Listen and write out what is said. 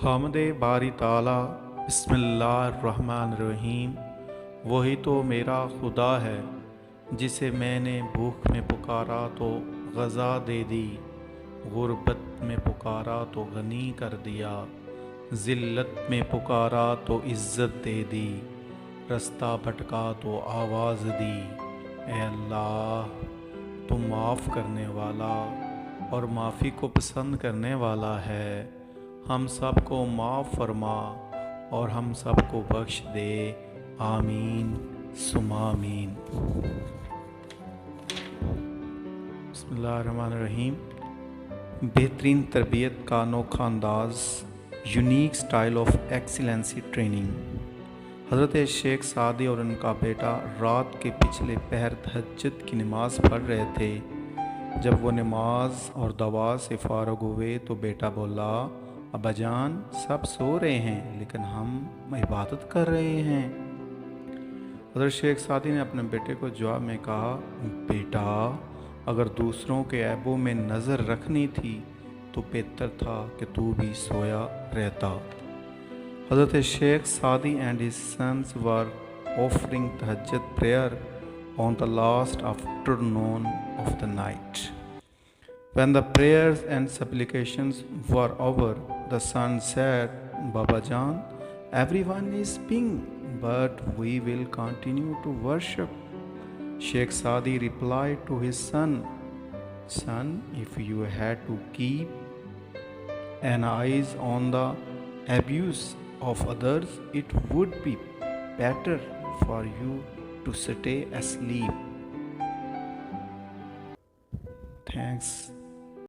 حامد باری تعالیٰ بسم اللہ الرحمن الرحیم۔ وہی تو میرا خدا ہے جسے میں نے بھوک میں پکارا تو غذا دے دی، غربت میں پکارا تو غنی کر دیا، ذلت میں پکارا تو عزت دے دی، رستہ بھٹکا تو آواز دی۔ اے اللہ، تو معاف کرنے والا اور معافی کو پسند کرنے والا ہے، ہم سب کو معاف فرما اور ہم سب کو بخش دے، آمین ثم آمین۔ بسم اللہ الرحمن الرحیم۔ بہترین تربیت کا انوکھا انداز، unique style of Excellency training. حضرت شیخ سعدی اور ان کا بیٹا رات کے پچھلے پہر تہجد کی نماز پڑھ رہے تھے۔ جب وہ نماز اور دعا سے فارغ ہوئے تو بیٹا بولا، ابا جان سب سو رہے ہیں لیکن ہم عبادت کر رہے ہیں۔ حضرت شیخ سعدی نے اپنے بیٹے کو جواب میں کہا، بیٹا اگر دوسروں کے عیبوں میں نظر رکھنی تھی تو بہتر تھا کہ تو بھی سویا رہتا۔ حضرت شیخ Saadi and his sons were offering tahajjud prayer on the last afternoon of the night. When the prayers and supplications were over, the son said, Baba Jan, everyone is sleeping, but we will continue to worship. Sheikh Sadi replied to his son, Son, if you had to keep an eyes on the abuse of others, it would be better for you to stay asleep. Thanks.